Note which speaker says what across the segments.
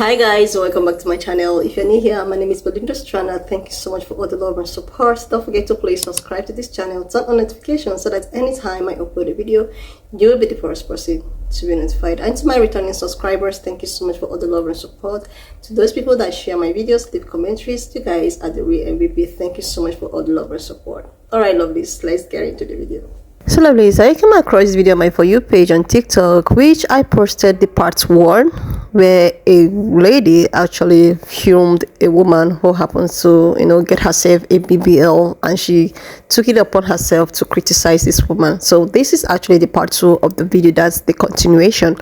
Speaker 1: Hi guys, welcome back to my channel. If you're new here, my name is Bodyshaming. Thank you so much for all the love and support. Don't forget to please subscribe to this channel, turn on notifications so that anytime I upload a video, you will be the first person to be notified. And to my returning subscribers, thank you so much for all the love and support. To those people that share my videos, leave commentaries, you guys are the real MVP. Thank you so much for all the love and support. Alright lovelies, let's get into the video. So lovelies, I came across this video on my For You page on TikTok, which I posted the part 1, where a lady actually filmed a woman who happens to, get herself a BBL, and she took it upon herself to criticize this woman. So this is actually the part 2 of the video. That's the continuation,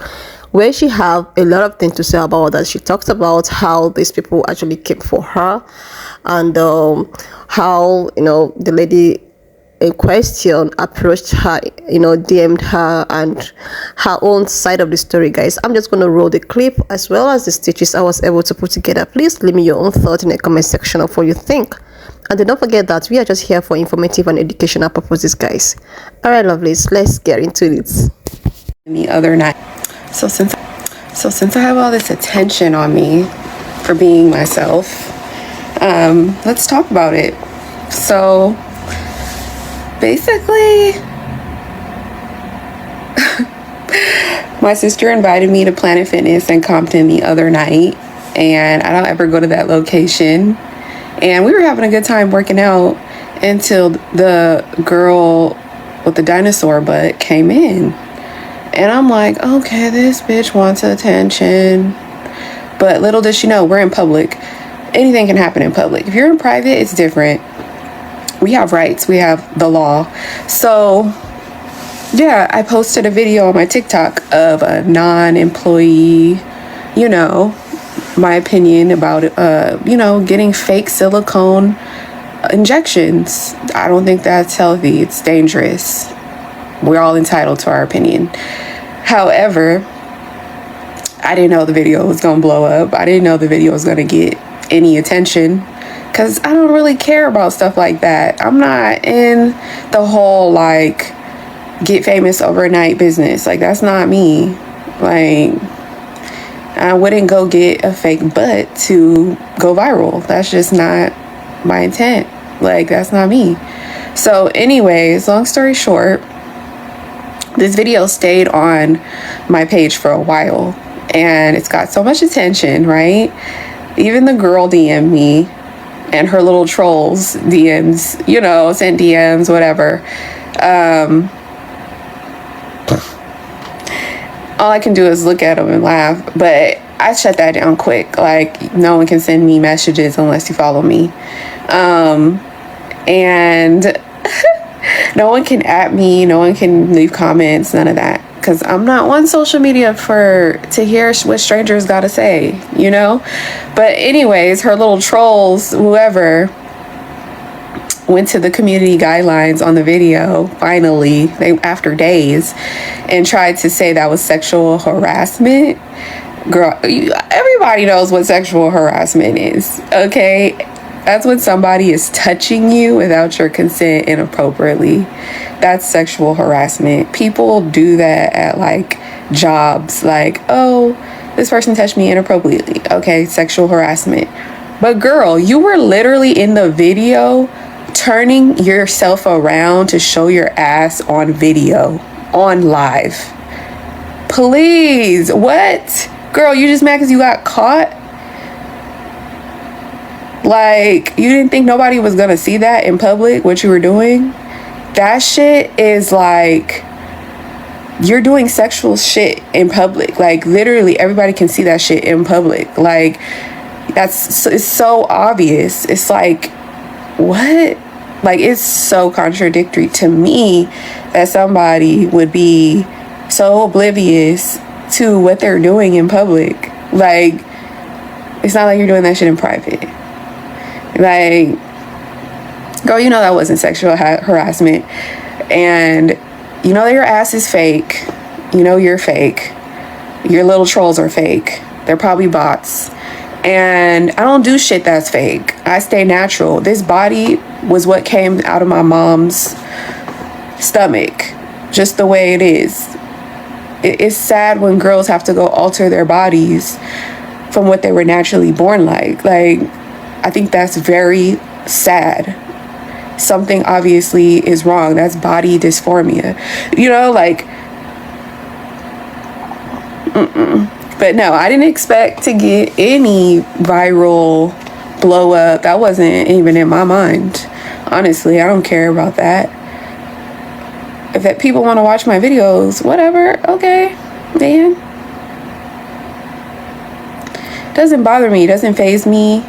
Speaker 1: where she have a lot of things to say about that. She talks about how these people actually came for her, and how the lady in question approached her, DM'd her, and her own side of the story. Guys, I'm just going to roll the clip as well as the stitches I was able to put together. Please leave me your own thoughts in the comment section of what you think, and then don't forget that we are just here for informative and educational purposes, guys. All right lovelies, let's get into it.
Speaker 2: The other night, so since I have all this attention on me for being myself, let's talk about it. So basically, my sister invited me to Planet Fitness in Compton the other night, and I don't ever go to that location. And we were having a good time working out until the girl with the dinosaur butt came in. And I'm like, okay, this bitch wants attention. But little does she know, we're in public. Anything can happen in public. If you're in private, it's different. We have rights, we have the law. So yeah, I posted a video on my TikTok of a non-employee, my opinion about getting fake silicone injections. I don't think that's healthy. It's dangerous. We're all entitled to our opinion. However, I didn't know the video was gonna blow up. I didn't know the video was gonna get any attention, because I don't really care about stuff like that. I'm not in the whole like get famous overnight business. Like, that's not me. Like, I wouldn't go get a fake butt to go viral. That's just not my intent. Like, that's not me. So anyways, long story short, this video stayed on my page for a while, and it's got so much attention, right? Even the girl DM'd me, and her little trolls DMs, sent DMs, whatever. All I can do is look at them and laugh, but I shut that down quick. Like, no one can send me messages unless you follow me. And no one can at me, no one can leave comments, none of that. Because I'm not on social media to hear what strangers gotta say, But anyways, her little trolls, whoever, went to the community guidelines on the video, finally, after days, and tried to say that was sexual harassment. Girl, everybody knows what sexual harassment is, okay? That's when somebody is touching you without your consent inappropriately. That's sexual harassment. People do that at like jobs, like, oh, this person touched me inappropriately. Okay, sexual harassment. But girl, you were literally in the video turning yourself around to show your ass on video, on live. Please, what? Girl, you just mad because you got caught? Like, you didn't think nobody was gonna see that in public, what you were doing? That shit is like, you're doing sexual shit in public. Like, literally everybody can see that shit in public. Like, it's so obvious. It's like, what? Like, it's so contradictory to me that somebody would be so oblivious to what they're doing in public. Like, it's not like you're doing that shit in private. Like, girl, that wasn't sexual harassment, and that your ass is fake. You're fake. Your little trolls are fake. They're probably bots. And I don't do shit that's fake. I stay natural. This body was what came out of my mom's stomach, just the way it is. It's sad when girls have to go alter their bodies from what they were naturally born like. Like, I think that's very sad. Something obviously is wrong. That's body dysphoria. You know, like, But no, I didn't expect to get any viral blow up. That wasn't even in my mind. Honestly, I don't care about that. If that people want to watch my videos, whatever, okay, man. Doesn't bother me, doesn't faze me.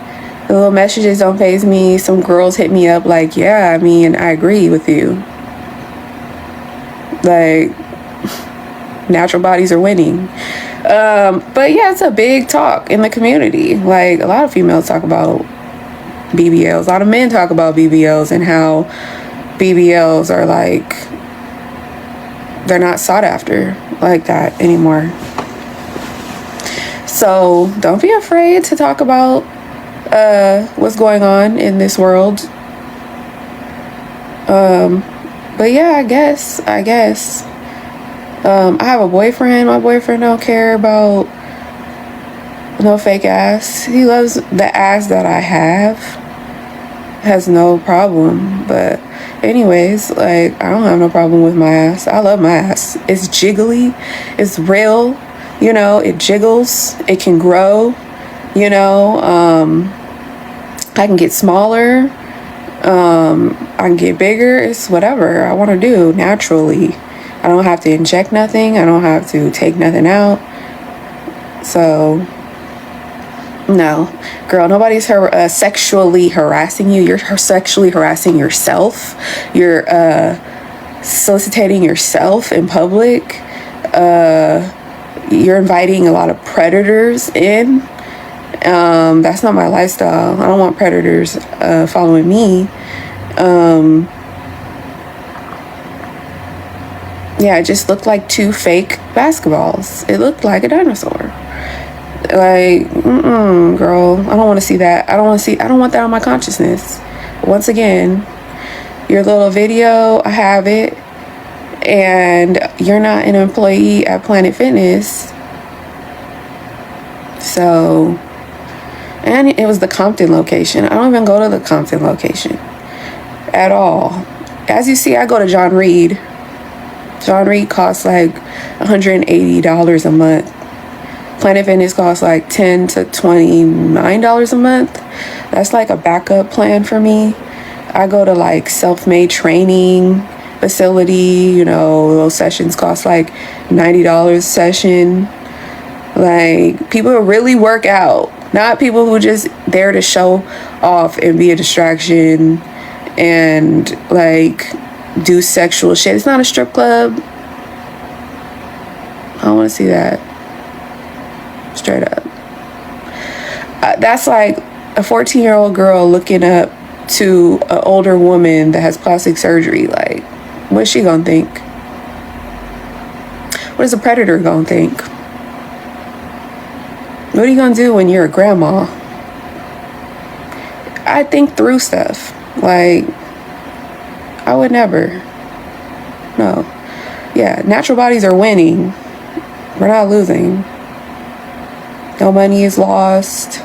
Speaker 2: The little messages don't faze me. Some girls hit me up like, yeah, I mean, I agree with you. Like, natural bodies are winning. But yeah, it's a big talk in the community. Like, a lot of females talk about BBLs. A lot of men talk about BBLs and how BBLs are like, they're not sought after like that anymore. So don't be afraid to talk about what's going on in this world. But yeah, I guess I have a boyfriend. My boyfriend don't care about no fake ass. He loves the ass that I have. Has no problem. But anyways, like, I don't have no problem with my ass. I love my ass. It's jiggly. It's real. You know, it jiggles. It can grow. You know, I can get smaller. I can get bigger. It's whatever I want to do naturally. I don't have to inject nothing. I don't have to take nothing out. So, no. Girl, nobody's sexually harassing you. You're sexually harassing yourself. You're soliciting yourself in public. You're inviting a lot of predators in. That's not my lifestyle. I don't want predators following me. Yeah, it just looked like two fake basketballs. It looked like a dinosaur. Like, girl, I don't want to see that. I don't want that on my consciousness. Once again, your little video, I have it, and you're not an employee at Planet Fitness. So, and it was the Compton location. I don't even go to the Compton location at all. As you see, I go to John Reed. John Reed costs like $180 a month. Planet Fitness costs like $10 to $29 a month. That's like a backup plan for me. I go to like self-made training facility. You know, those sessions cost like $90 a session. Like, people who really work out, not people who just there to show off and be a distraction and like do sexual shit. It's not a strip club. I don't want to see that. Straight up. That's like a 14-year-old girl looking up to an older woman that has plastic surgery. Like, what's she gonna think? What is a predator gonna think? What are you gonna do when you're a grandma? I think through stuff. Like, I would never. No. Yeah, natural bodies are winning. We're not losing. No money is lost.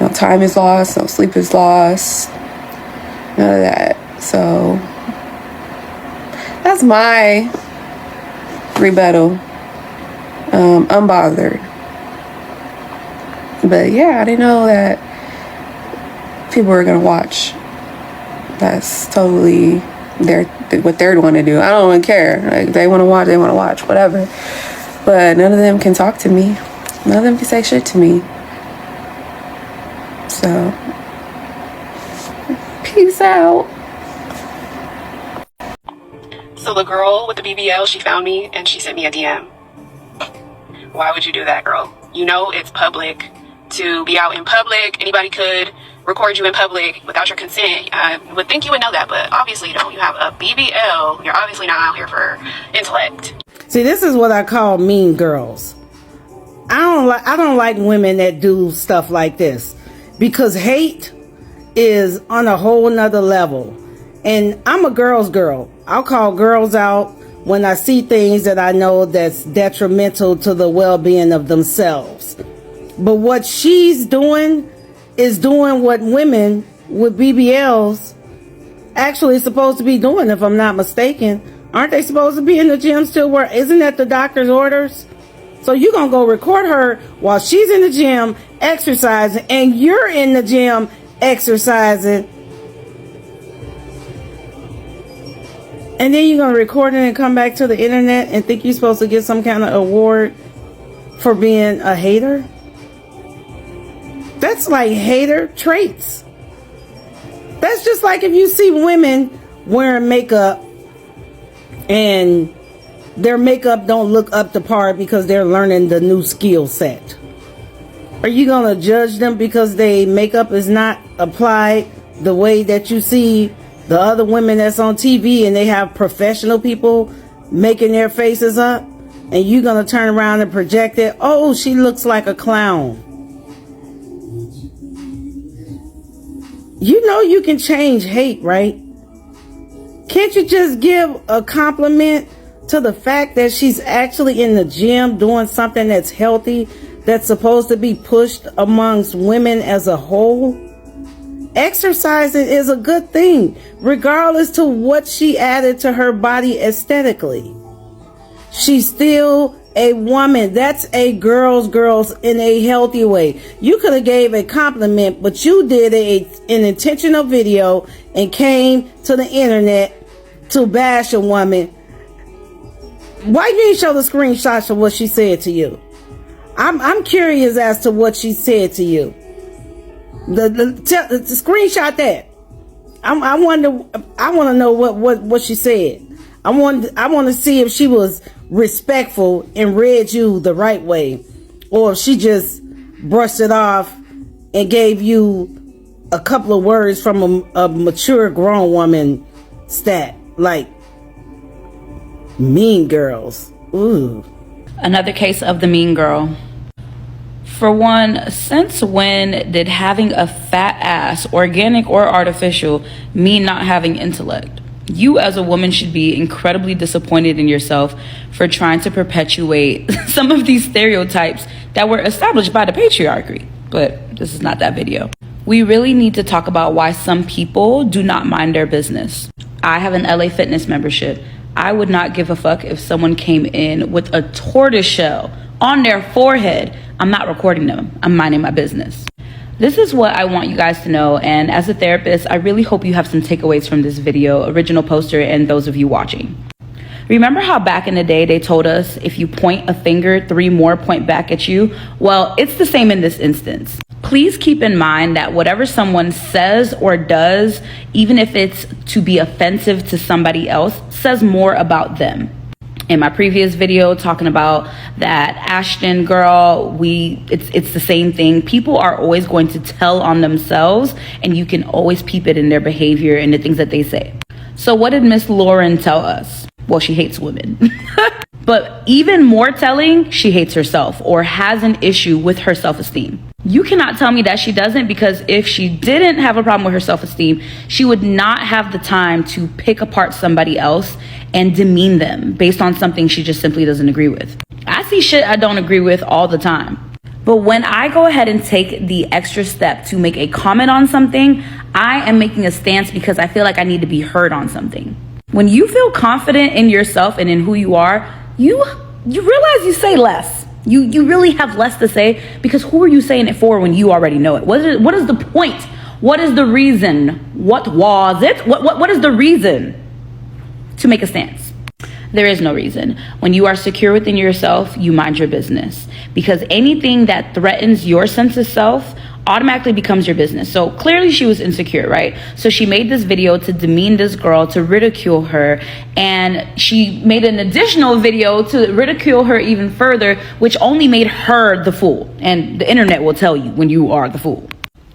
Speaker 2: No time is lost. No sleep is lost. None of that. So, that's my rebuttal. Unbothered. But yeah, I didn't know that people were gonna watch. That's totally what they're going to do. I don't even care. Like, they want to watch, they want to watch, whatever. But none of them can talk to me. None of them can say shit to me. So, peace out. So the girl with the BBL, she found me and she sent me a DM. Why would you do that, girl? You know it's public. To be out in public, anybody could record you in public without your consent. I would think you would know that, but obviously you don't. You have a BBL. You're obviously not out here for intellect.
Speaker 3: See, this is what I call mean girls. I don't like women that do stuff like this, because hate is on a whole nother level. And I'm a girl's girl. I'll call girls out when I see things that I know that's detrimental to the well-being of themselves. But what she's doing is doing what women with BBLs actually supposed to be doing, if I'm not mistaken. Aren't they supposed to be in the gym still? Isn't that the doctor's orders? So you're going to go record her while she's in the gym exercising, and you're in the gym exercising. And then you're going to record it and come back to the internet and think you're supposed to get some kind of award for being a hater? That's like hater traits. That's just like if you see women wearing makeup and their makeup don't look up to par because they're learning the new skill set. Are you going to judge them because their makeup is not applied the way that you see the other women that's on TV and they have professional people making their faces up? And you're going to turn around and project it? Oh, she looks like a clown. You know you can change hate, right? Can't you just give a compliment to the fact that she's actually in the gym doing something that's healthy, that's supposed to be pushed amongst women as a whole? Exercising is a good thing, regardless to what she added to her body aesthetically. She's still a woman. That's a girls in a healthy way. You could have gave a compliment, but you did an intentional video and came to the internet to bash a woman. Why you didn't show the screenshots of what she said to you? I'm curious as to what she said to you. The screenshot that. I want to know what she said. I want to see if she was respectful and read you the right way, or if she just brushed it off and gave you a couple of words from a mature grown woman stat, like mean girls. Ooh.
Speaker 4: Another case of the mean girl. For one, since when did having a fat ass, organic or artificial, mean not having intellect? You as a woman should be incredibly disappointed in yourself for trying to perpetuate some of these stereotypes that were established by the patriarchy. But this is not that video. We really need to talk about why some people do not mind their business. I have an LA Fitness membership. I would not give a fuck if someone came in with a tortoise shell on their forehead. I'm not recording them. I'm minding my business. This is what I want you guys to know, and as a therapist, I really hope you have some takeaways from this video, original poster, and those of you watching. Remember how back in the day they told us if you point a finger, 3 more point back at you? Well, it's the same in this instance. Please keep in mind that whatever someone says or does, even if it's to be offensive to somebody else, says more about them. In my previous video talking about that Ashton girl, it's the same thing. People are always going to tell on themselves, and you can always peep it in their behavior and the things that they say. So what did Miss Lauren tell us? Well, she hates women. But even more telling, she hates herself or has an issue with her self-esteem. You cannot tell me that she doesn't, because if she didn't have a problem with her self-esteem, she would not have the time to pick apart somebody else and demean them based on something she just simply doesn't agree with. I see shit I don't agree with all the time. But when I go ahead and take the extra step to make a comment on something, I am making a stance because I feel like I need to be heard on something. When you feel confident in yourself and in who you are, you realize you say less. You really have less to say, because who are you saying it for when you already know it? What is the point? What is the reason? What was it? What is the reason to make a stance? There is no reason. When you are secure within yourself, you mind your business, because anything that threatens your sense of self automatically becomes your business. So clearly she was insecure, right? So she made this video to demean this girl, to ridicule her, and she made an additional video to ridicule her even further, which only made her the fool. And the internet will tell you when you are the fool.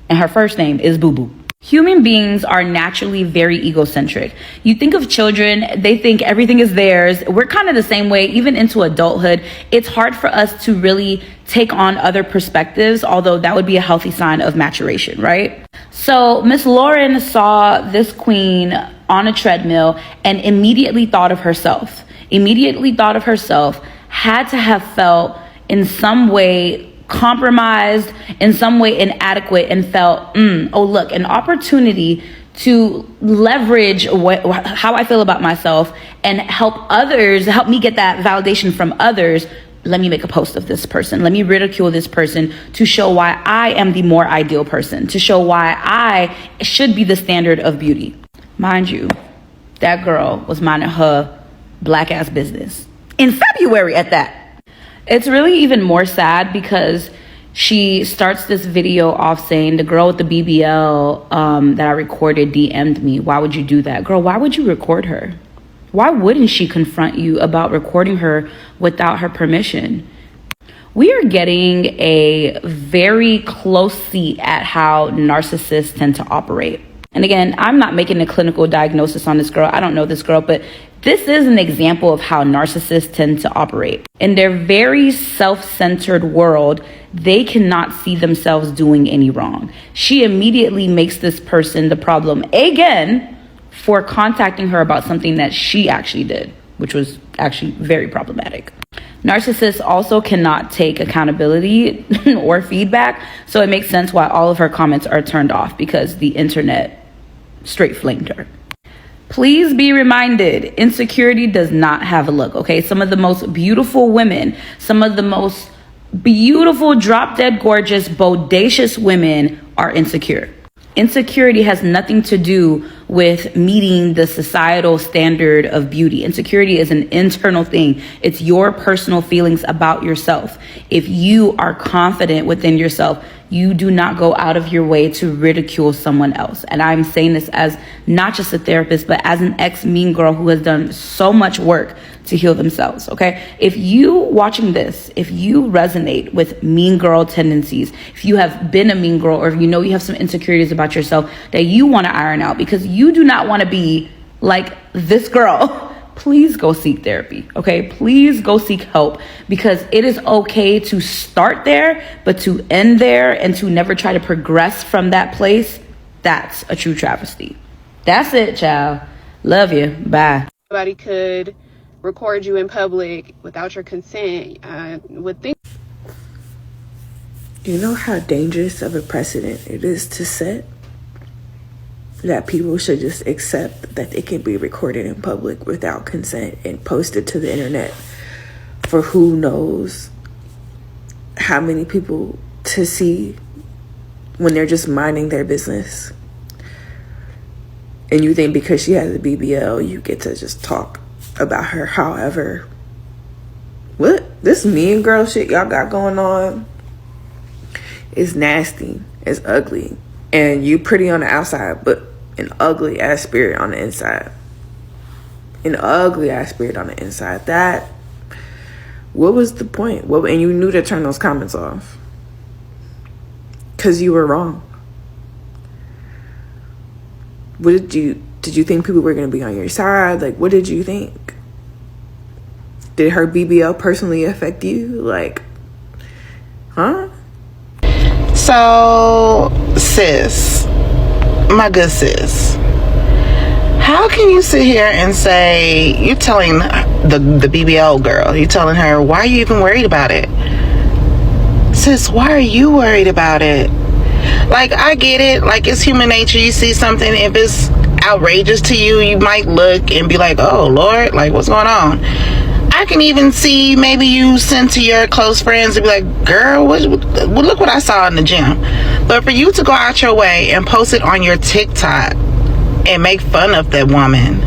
Speaker 4: And her first name is Boo Boo. Human beings are naturally very egocentric. You think of children, they think everything is theirs. We're kind of the same way, even into adulthood. It's hard for us to really take on other perspectives, although that would be a healthy sign of maturation, right? So Miss Lauren saw this queen on a treadmill and immediately thought of herself. Had to have felt in some way compromised, in some way inadequate, and felt, oh look, an opportunity to leverage how I feel about myself and help others, help me get that validation from others. Let me make a post of this person. Let me ridicule this person to show why I am the more ideal person, to show why I should be the standard of beauty. Mind you, that girl was minding her black ass business in February at that. It's really even more sad because she starts this video off saying, the girl with the BBL that I recorded DM'd me. Why would you do that? Girl, why would you record her? Why wouldn't she confront you about recording her without her permission? We are getting a very close seat at how narcissists tend to operate. And again, I'm not making a clinical diagnosis on this girl. I don't know this girl, but this is an example of how narcissists tend to operate. In their very self-centered world, they cannot see themselves doing any wrong. She immediately makes this person the problem again for contacting her about something that she actually did, which was actually very problematic. Narcissists also cannot take accountability or feedback, so it makes sense why all of her comments are turned off, because the internet straight flamed her. Please be reminded, insecurity does not have a look, okay? Some of the most beautiful women, some of the most beautiful, drop dead gorgeous, bodacious women are insecure. Insecurity has nothing to do with meeting the societal standard of beauty. Insecurity is an internal thing. It's your personal feelings about yourself. If you are confident within yourself, you do not go out of your way to ridicule someone else. And I'm saying this as not just a therapist, but as an ex-mean girl who has done so much work to heal themselves, okay? If you watching this, if you resonate with mean girl tendencies, if you have been a mean girl, or if you know you have some insecurities about yourself that you want to iron out because you do not want to be like this girl, please go seek therapy, okay? Please go seek help, because it is okay to start there, but to end there and to never try to progress from that place, that's a true travesty. That's it, child. Love you. Bye.
Speaker 5: Nobody could record you in public without your consent. I would think.
Speaker 2: You know how dangerous of a precedent it is to set? That people should just accept that they can be recorded in public without consent and posted to the internet for who knows how many people to see when they're just minding their business. And you think because she has a BBL, you get to just talk about her. However, what this mean girl shit y'all got going on is nasty, it's ugly, and you pretty on the outside, but an ugly ass spirit on the inside. An ugly ass spirit on the inside. That, what was the point? What, and you knew to turn those comments off because you were wrong. What did you think people were going to be on your side? Like, what did you think? Did her BBL personally affect you? Like, huh?
Speaker 6: So, sis, my good sis, how can you sit here and say, you're telling the BBL girl, you're telling her, why are you even worried about it? Sis, why are you worried about it? Like, I get it. Like, it's human nature. You see something, if it's outrageous to you, you might look and be like, oh, Lord, like, what's going on? I can even see maybe you send to your close friends and be like, girl, look what I saw in the gym. But for you to go out your way and post it on your TikTok and make fun of that woman,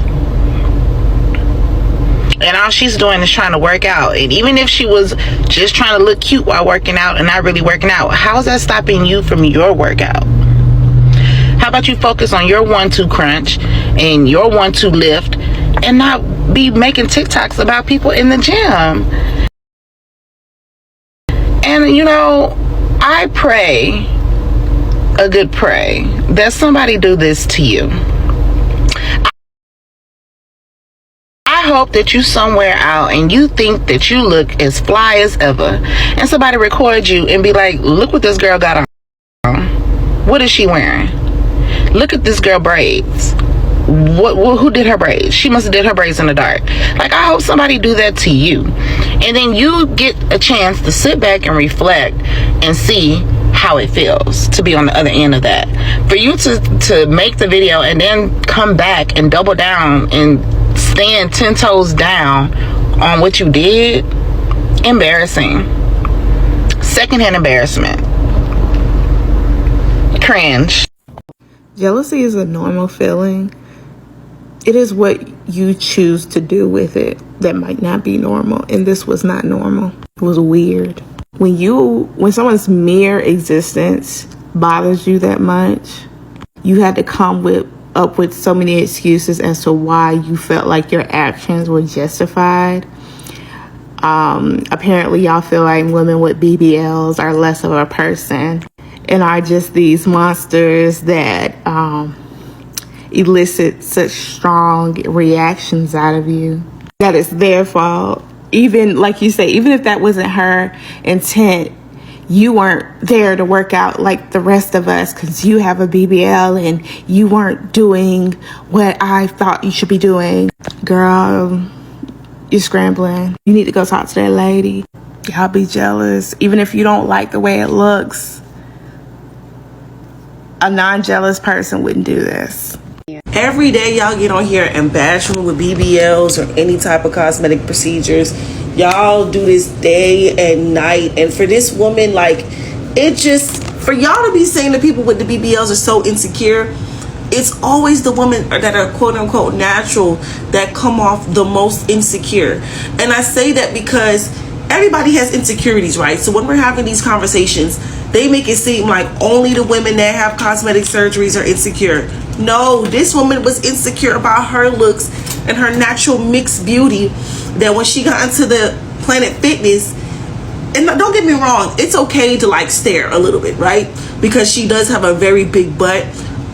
Speaker 6: and all she's doing is trying to work out, and even if she was just trying to look cute while working out and not really working out, how's that stopping you from your workout? How about you focus on your 1-2 crunch and your 1-2 lift and not be making TikToks about people in the gym? And you know, I pray a good pray that somebody do this to you. I hope that you somewhere out and you think that you look as fly as ever, and somebody records you and be like, look what this girl got on. What is she wearing? Look at this girl braids. Who did her braids? She must have did her braids in the dark. Like, I hope somebody do that to you. And then you get a chance to sit back and reflect and see how it feels to be on the other end of that. For you to make the video and then come back and double down and stand 10 toes down on what you did, embarrassing. Secondhand embarrassment. Cringe.
Speaker 2: Jealousy is a normal feeling. It is what you choose to do with it that might not be normal. And this was not normal. It was weird. When someone's mere existence bothers you that much, you had to come up with so many excuses as to why you felt like your actions were justified. Apparently y'all feel like women with BBLs are less of a person and are just these monsters that elicit such strong reactions out of you, that it's their fault. Even like you say, even if that wasn't her intent, you weren't there to work out like the rest of us because you have a BBL and you weren't doing what I thought you should be doing. Girl, you're scrambling. You need to go talk to that lady. Y'all be jealous. Even if you don't like the way it looks, a non-jealous person wouldn't do this.
Speaker 7: Every day y'all get on here and bash women with BBLs or any type of cosmetic procedures. Y'all do this day and night. And for this woman, like, it just, for y'all to be saying that people with the BBLs are so insecure, it's always the women that are quote unquote natural that come off the most insecure. And I say that because everybody has insecurities, right? So when we're having these conversations, they make it seem like only the women that have cosmetic surgeries are insecure. No, this woman was insecure about her looks and her natural mixed beauty, that when she got into the Planet Fitness, and don't get me wrong, it's okay to like stare a little bit, right? Because she does have a very big butt.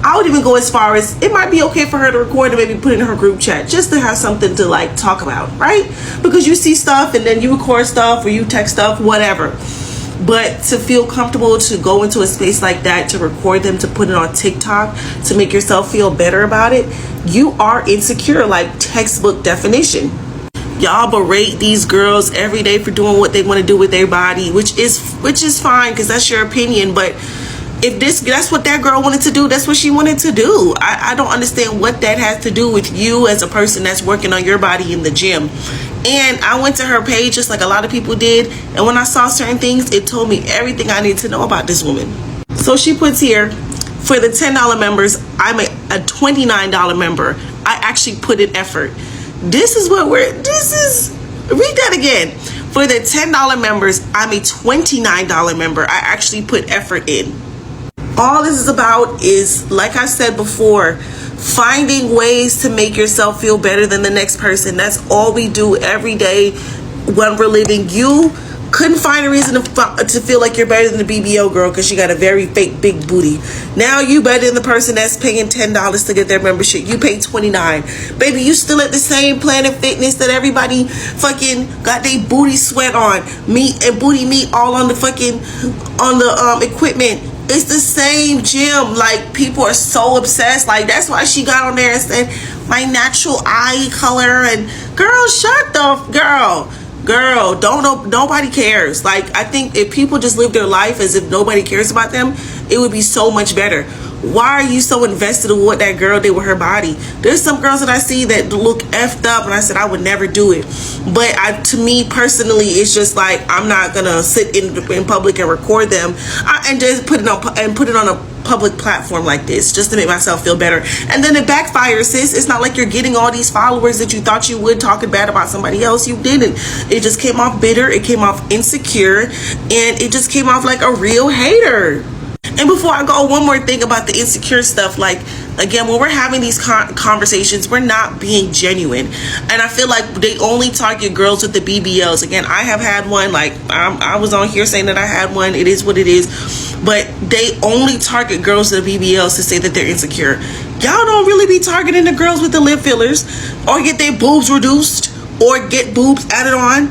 Speaker 7: I would even go as far as it might be okay for her to record and maybe put it in her group chat just to have something to like talk about, right? Because you see stuff and then you record stuff or you text stuff, whatever. But to feel comfortable to go into a space like that, to record them, to put it on TikTok, to make yourself feel better about it, you are insecure, like textbook definition. Y'all berate these girls every day for doing what they want to do with their body, which is fine because that's your opinion. But if that's what that girl wanted to do, that's what she wanted to do. I don't understand what that has to do with you as a person that's working on your body in the gym. And I went to her page just like a lot of people did, and when I saw certain things, it told me everything I need to know about this woman. So she puts here, for the $10 members, I'm a $29 member. I actually put in effort. Read that again. For the $10 members, I'm a $29 member. I actually put effort in. All this is about is, like I said before, finding ways to make yourself feel better than the next person. That's all we do every day when we're living. You couldn't find a reason to feel like you're better than the BBL girl because she got a very fake big booty. Now you better than the person that's paying $10 to get their membership. You pay $29. Baby, you still at the same Planet Fitness that everybody fucking got their booty sweat on. Meat and booty meat all on the fucking, on the equipment. It's the same gym. Like, people are so obsessed. Like, that's why she got on there and said my natural eye color. And girl, shut the girl, nobody cares. Like, I think if people just live their life as if nobody cares about them, it would be so much better. Why are you so invested in what that girl did with her body? There's some girls that I see that look effed up, and I said I would never do it. But to me personally, it's just like, I'm not gonna sit in public and record them and just put it on a public platform like this just to make myself feel better. And then it backfires, sis. It's not like you're getting all these followers that you thought you would talking bad about somebody else. You didn't. It just came off bitter. It came off insecure, and it just came off like a real hater. And before I go, one more thing about the insecure stuff. Like, again, when we're having these conversations, we're not being genuine. And I feel like they only target girls with the BBLs. Again, I have had one. Like, I was on here saying that I had one. It is what it is. But they only target girls with the BBLs to say that they're insecure. Y'all don't really be targeting the girls with the lip fillers, or get their boobs reduced, or get boobs added on,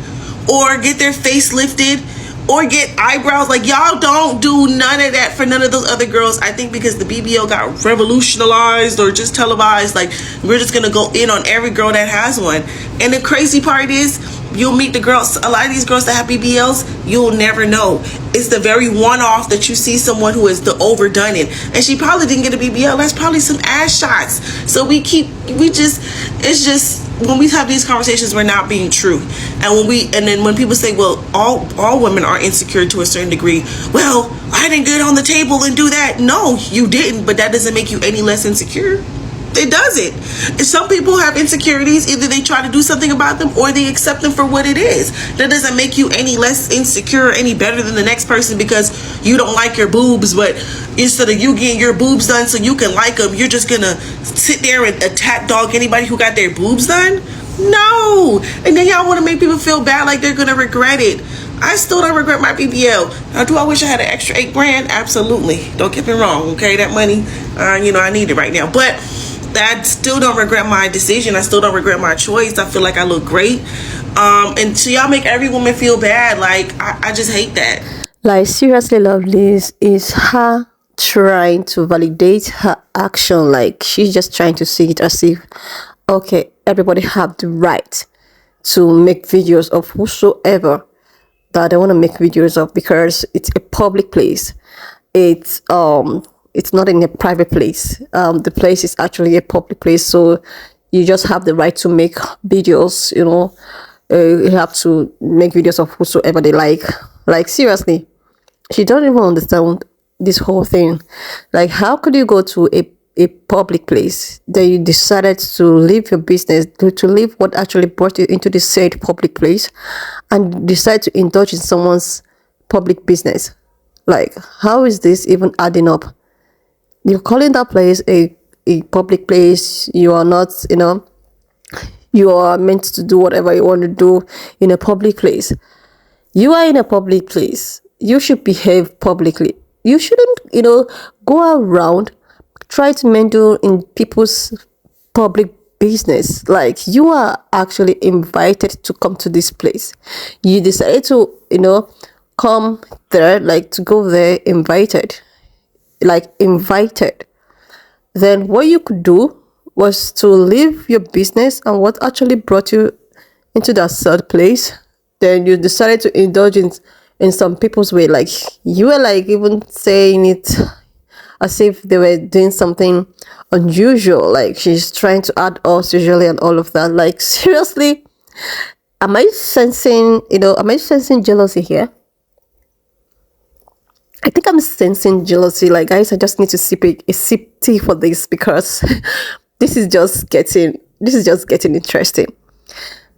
Speaker 7: or get their face lifted, or get eyebrows. Like, y'all don't do none of that for none of those other girls. I think because the BBL got revolutionized or just televised, like, we're just gonna go in on every girl that has one. And the crazy part is, you'll meet the girls, a lot of these girls that have BBLs, you'll never know. It's the very one-off that you see someone who is the overdone it, and she probably didn't get a BBL. That's probably some ass shots. So it's just when we have these conversations, we're not being true. And then when people say, well, all women are insecure to a certain degree, well, I didn't get on the table and do that. No, you didn't, but that doesn't make you any less insecure. It doesn't. Some people have insecurities. Either they try to do something about them or they accept them for what it is. That doesn't make you any less insecure, any better than the next person because you don't like your boobs, but instead of you getting your boobs done so you can like them, you're just gonna sit there and attack dog anybody who got their boobs done? No. And then y'all want to make people feel bad like they're gonna regret it. I still don't regret my BBL. Now, do I wish I had an extra $8,000? Absolutely. Don't get me wrong, okay? That money, I need it right now. But I still don't regret my decision. I still don't regret my choice. I feel like I look great. And so y'all make every woman feel bad. Like, I just hate that.
Speaker 1: Like, seriously, Lovely's is her trying to validate her action. Like, she's just trying to see it as if, okay, everybody have the right to make videos of whosoever that they want to make videos of because it's a public place. It's not in a private place. The place is actually a public place, so you just have the right to make videos. You have to make videos of whosoever they like. Like, seriously, she don't even understand this whole thing. Like, how could you go to a public place that you decided to leave your business, to leave what actually brought you into this said public place, and decide to indulge in someone's public business? Like, how is this even adding up? You're calling that place a public place. You are not, you are meant to do whatever you want to do in a public place. You are in a public place. You should behave publicly. You shouldn't, go around, try to meddle in people's public business. Like, you are actually invited to come to this place. You decided to, come there, like to go there invited. Then what you could do was to leave your business and what actually brought you into that third place. Then you decided to indulge in some people's way. Like, you were like even saying it as if they were doing something unusual, like she's trying to add us usually and all of that. Like, seriously, am I sensing jealousy here? I think I'm sensing jealousy. Like, guys, I just need to sip tea for this because this is just getting interesting.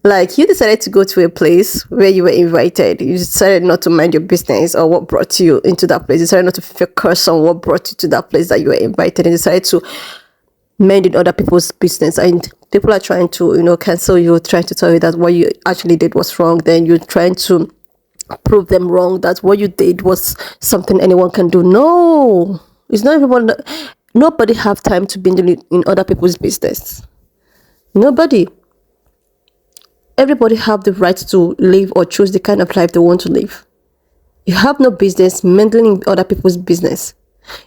Speaker 1: Like, you decided to go to a place where you were invited. You decided not to mind your business or what brought you into that place. You decided not to focus on what brought you to that place that you were invited, and decided to mend in other people's business. And people are trying to, cancel you, trying to tell you that what you actually did was wrong. Then you're trying to prove them wrong, that what you did was something anyone can do. No, it's not everyone. Nobody have time to be in other people's business. Nobody. Everybody have the right to live or choose the kind of life they want to live. You have no business meddling in other people's business.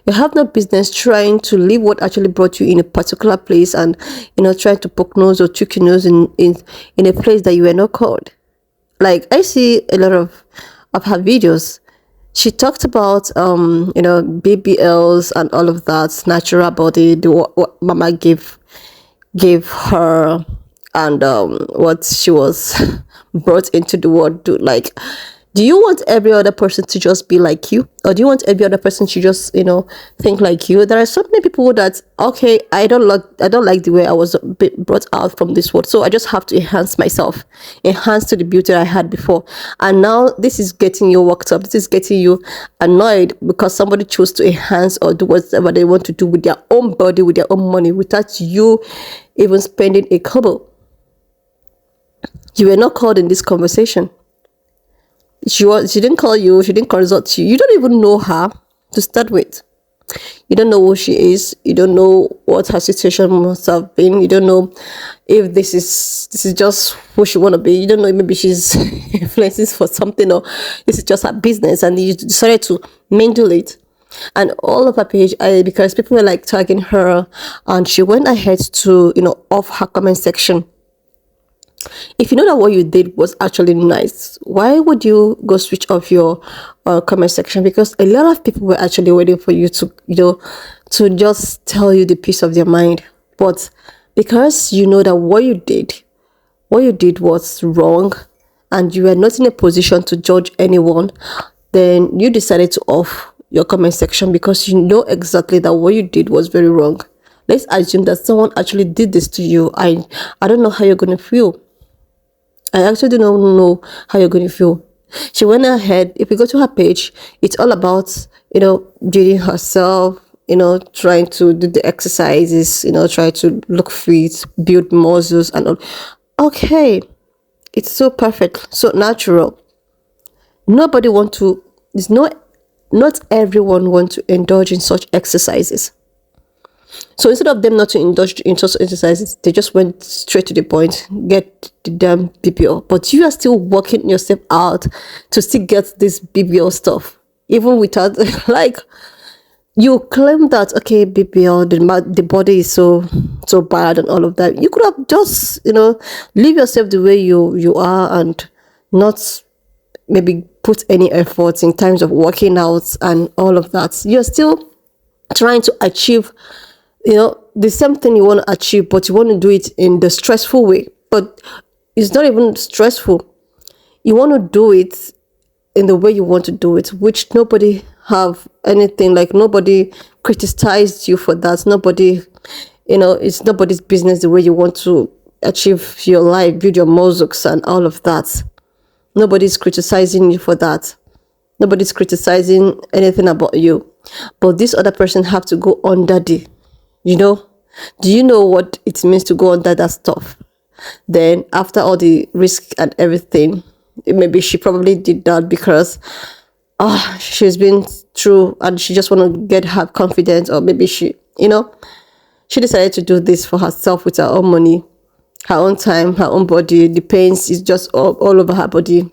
Speaker 1: You have no business trying to live what actually brought you in a particular place and trying to poke nose or cheek your nose in a place that you were not called. Like, I see a lot of her videos. She talked about BBLs and all of that, natural body, what mama gave her, and what she was brought into the world to. Like, do you want every other person to just be like you, or do you want every other person to just think like you? There are so many people that, okay, I don't like the way I was brought out from this world, so I just have to enhance myself, enhance to the beauty I had before. And now this is getting you worked up, this is getting you annoyed because somebody chose to enhance or do whatever they want to do with their own body, with their own money, without you even spending a kobo. You were not called in this conversation. She didn't call you, she didn't consult you. You don't even know her to start with. You don't know who she is. You don't know what her situation must have been. You don't know if this is just who she want to be. You don't know if maybe she's influencing for something, or this is just her business and you decided to mingle it. And all of her page, because people were like tagging her, and she went ahead to off her comment section If you know that what you did was actually nice, why would you go switch off your comment section? Because a lot of people were actually waiting for you to, to just tell you the peace of their mind. But because you know that what you did was wrong, and you are not in a position to judge anyone, then you decided to off your comment section because you know exactly that what you did was very wrong. Let's assume that someone actually did this to you. I don't know how you're going to feel. I actually do not know how you're going to feel. She went ahead. If you go to her page, it's all about, building herself, trying to do the exercises, try to look fit, build muscles and all. Okay. It's so perfect, so natural. Nobody want to, not everyone want to indulge in such exercises. So instead of them not to indulge in such exercises, they just went straight to the point, get the damn BBL. But you are still working yourself out to still get this BBL stuff, even without like, you claim that, okay, BBL, the body is so bad and all of that. You could have just, leave yourself the way you are and not maybe put any efforts in terms of working out and all of that. You're still trying to achieve, the same thing you want to achieve, but you want to do it in the stressful way. But it's not even stressful. You want to do it in the way you want to do it, which nobody have anything, like nobody criticized you for that. Nobody, it's nobody's business the way you want to achieve your life, build your muscles and all of that. Nobody's criticizing you for that. Nobody's criticizing anything about you. But this other person have to go under the, do you know what it means to go under that stuff? Then after all the risk and everything, maybe she probably did that because she's been through and she just want to get her confidence, or maybe she decided to do this for herself with her own money, her own time, her own body. The pains is just all over her body,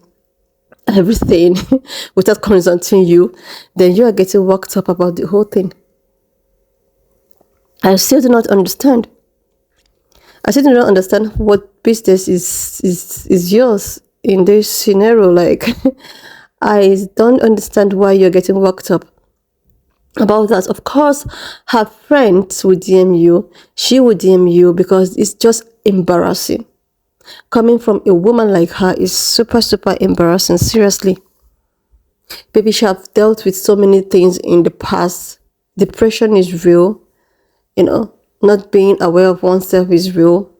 Speaker 1: everything, without consulting you. Then you are getting worked up about the whole thing. I still do not understand. I still do not understand what business is yours in this scenario. Like, I don't understand why you're getting worked up about that. Of course, her friends would DM you. She would DM you because it's just embarrassing. Coming from a woman like her is super, super embarrassing. Seriously. Baby, she have dealt with so many things in the past. Depression is real. Not being aware of oneself is real.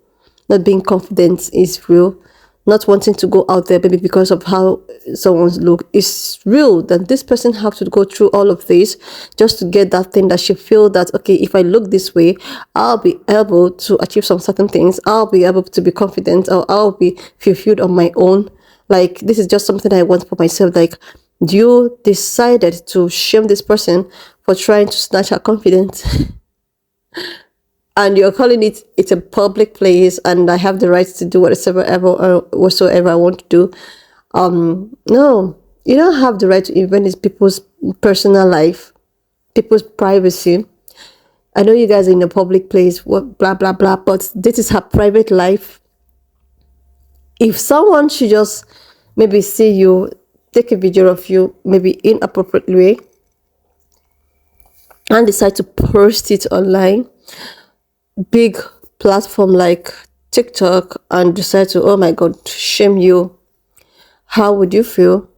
Speaker 1: Not being confident is real. Not wanting to go out there, maybe because of how someone's look, is real. That this person have to go through all of this just to get that thing that she feel that, okay, if I look this way, I'll be able to achieve some certain things. I'll be able to be confident, or I'll be fulfilled on my own. Like, this is just something I want for myself. Like, you decided to shame this person for trying to snatch her confidence. And you're calling it's a public place and I have the right to do whatsoever I want to do. No, you don't have the right to invade people's personal life, people's privacy. I know you guys are in a public place, blah, blah, blah, but this is her private life. If someone should just maybe see you, take a video of you, maybe inappropriate way, and decide to post it online, big platform like TikTok, and decide to, oh my God, shame you, how would you feel?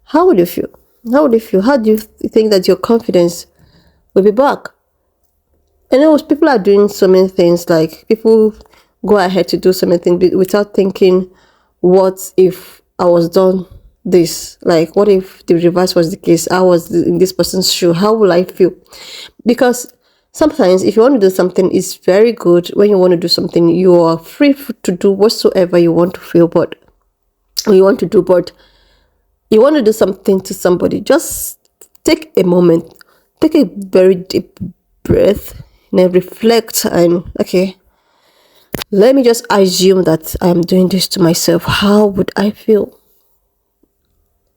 Speaker 1: How would you feel? How would you feel? How do you think that your confidence will be back? People are doing so many things, like people go ahead to do so many things without thinking, what if I was done this? Like, what if the reverse was the case? I was in this person's shoe. How will I feel? Because sometimes if you want to do something, it's very good. When you want to do something, you are free to do whatsoever you want to feel, but you want to do something to somebody, just take a moment, take a very deep breath, and reflect, and okay, let me just assume that I'm doing this to myself. How would I feel?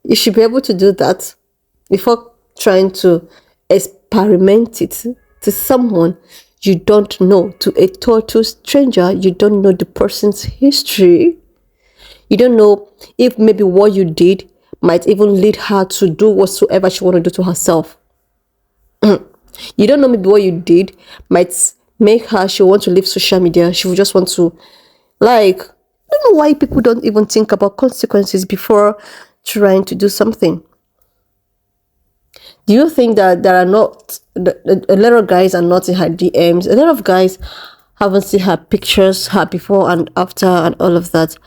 Speaker 1: You should be able to do that before trying to experiment it to someone. you don't know. To a total stranger, you don't know the person's history. You don't know if maybe what you did might even lead her to do whatsoever she want to do to herself. You don't know maybe what you did might make her, she want to leave social media. She will just want to, like, I don't know why people don't even think about consequences before trying to do something. Do you think that there are not, a lot of guys are not in her DMs? A lot of guys haven't seen her pictures, her before and after and all of that.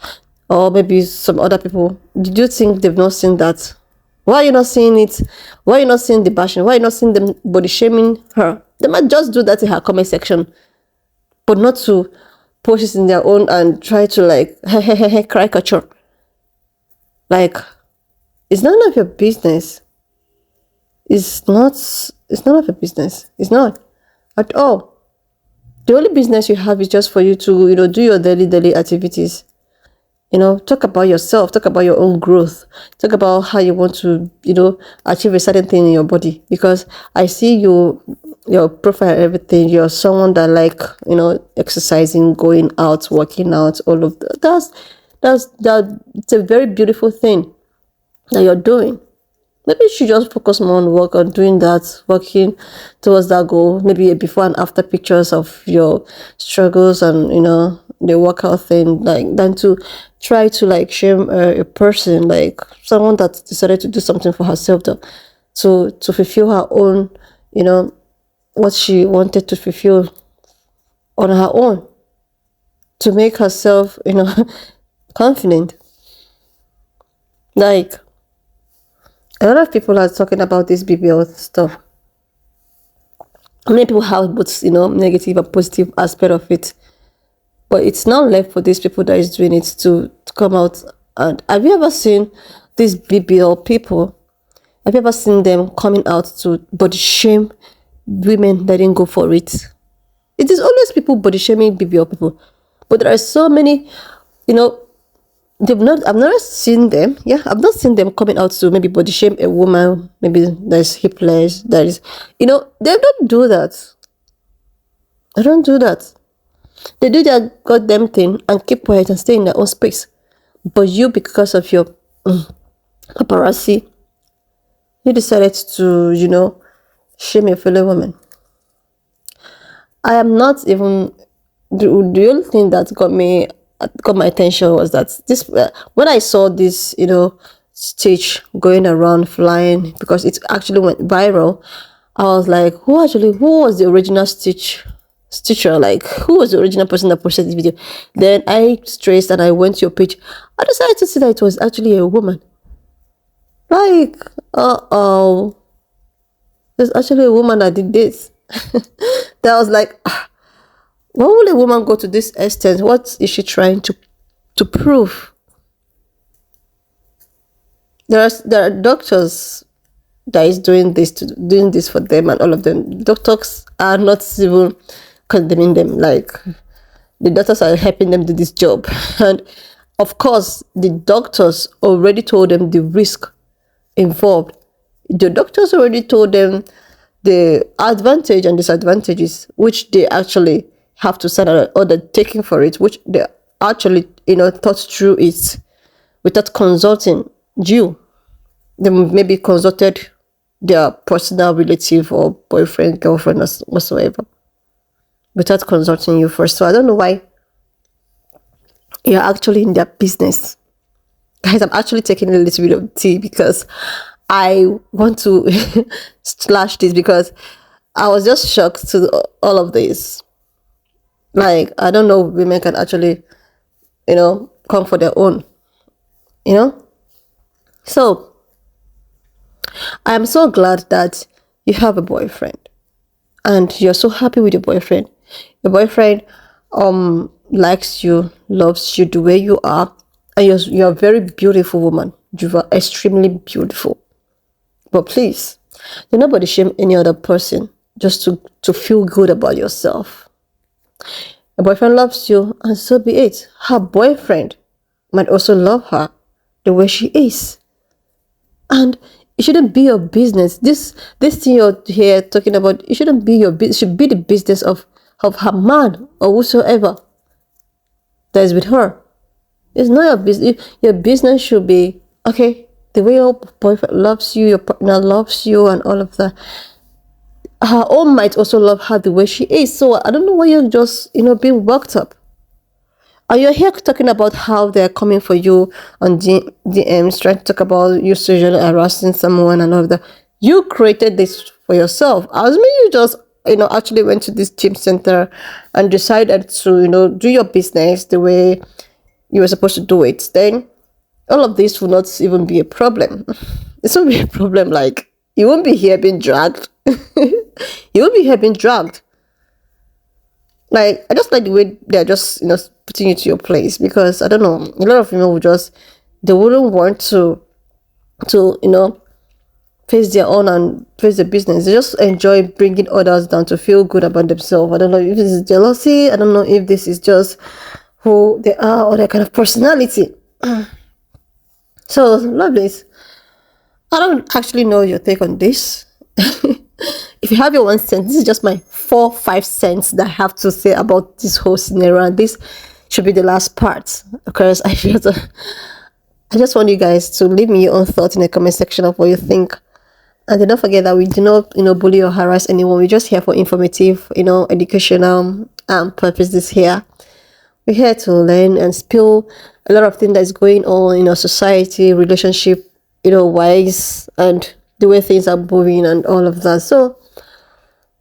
Speaker 1: Or maybe some other people. Did you think they've not seen that? Why are you not seeing it? Why are you not seeing the bashing? Why are you not seeing them body shaming her? They might just do that in her comment section, but not to post it in their own and try to like caricature. Like, it's none of your business. It's none of your business. It's not at all. The only business you have is just for you to, do your daily activities. Talk about yourself, talk about your own growth, talk about how you want to, achieve a certain thing in your body. Because I see your profile and everything, you're someone that like, exercising, going out, working out, all of that. It's a very beautiful thing that you're doing. Maybe you should just focus more on work, on doing that, working towards that goal. Maybe a before and after pictures of your struggles and, the workout thing, like, than to try to like shame a person, like someone that decided to do something for herself to fulfill her own, what she wanted to fulfill on her own, to make herself, confident. Like, a lot of people are talking about this BBL stuff. Many people have both, negative and positive aspect of it. But it's not left for these people that is doing it to come out. And have you ever seen these BBL people? Have you ever seen them coming out to body shame women that didn't go for it? It is always people body shaming BBL people. But there are so many, I've never seen them. Yeah, I've not seen them coming out to maybe body shame a woman, maybe that is hipless, that is, they don't do that. They don't do that. They do their goddamn thing and keep quiet and stay in their own space. But you, because of your paparazzi, you decided to, shame your fellow woman. I am not even, the only thing that got my attention was that this when I saw this stitch going around flying, because it actually went viral, I was like, who was the original stitcher? Like, who was the original person that posted this video? Then I traced and I went to your page. I decided to see that it was actually a woman. Like, there's actually a woman that did this. That was like, why would a woman go to this extent? What is she trying to prove? There are doctors that is doing this for them, and all of them. Doctors are not even condemning them. Like, the doctors are helping them do this job, and of course, the doctors already told them the risk involved. The doctors already told them the advantage and disadvantages, which they actually have to sign an order taking for it, which they actually thought through it without consulting you. They maybe consulted their personal relative or boyfriend, girlfriend, or whatsoever, without consulting you first. So I don't know why you're actually in their business. Guys, I'm actually taking a little bit of tea because I want to slash this, because I was just shocked to all of this. Like, I don't know if women can actually, come for their own, So, I am so glad that you have a boyfriend and you're so happy with your boyfriend. Your boyfriend likes you, loves you the way you are, and you're a very beautiful woman. You are extremely beautiful. But please, do not body shame any other person just to feel good about yourself. Your boyfriend loves you, and so be it. Her boyfriend might also love her the way she is. And it shouldn't be your business. This thing you're here talking about, it shouldn't be your business. It should be the business of of her man or whosoever that is with her. It's not your business. Your business should be, okay, the way your boyfriend loves you, your partner loves you, and all of that. Her own might also love her the way she is. So I don't know why you're just, being worked up. Are you here talking about how they're coming for you on DMs, trying to talk about you sexually harassing someone and all of that? You created this for yourself. I was mean you just, actually went to this gym center and decided to, do your business the way you were supposed to do it. Then all of this will not even be a problem. This won't be a problem. Like, you won't be here being dragged. You won't be here being dragged. Like, I just like the way they're just, putting you to your place, because I don't know, a lot of women they wouldn't want to, face their own and face their business. They just enjoy bringing others down to feel good about themselves. I don't know if this is jealousy. I don't know if this is just who they are or their kind of personality. So, lovelies, I don't actually know your take on this. If you have your 1 cent, this is just my 4-5 cents that I have to say about this whole scenario, and this should be the last part, because I just want you guys to leave me your own thoughts in the comment section of what you think. And then don't forget that we do not, bully or harass anyone. We're just here for informative, educational purposes here. We're here to learn and spill a lot of things that's going on in our society, relationship, wise, and the way things are moving and all of that. So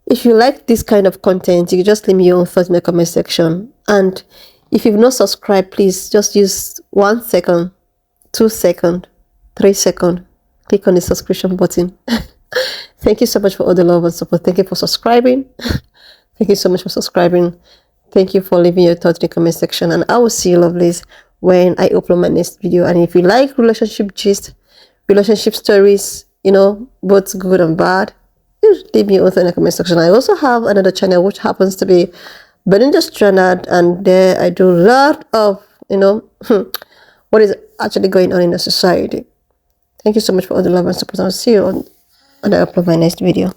Speaker 1: if you like this kind of content, you can just leave me your own thoughts in the comment section. And if you've not subscribed, please just use 1 second, 2 seconds, 3 seconds. Click on the subscription button. Thank you so much for all the love and support. Thank you for subscribing. Thank you so much for subscribing. Thank you for leaving your thoughts in the comment section. And I will see you, lovelies, when I upload my next video. And if you like relationship gist, relationship stories, both good and bad, leave me also in the comment section. I also have another channel which happens to be Bodyshaming, and there I do a lot of what is actually going on in the society. Thank you so much for all the love and support. I'll see you on I upload my next video.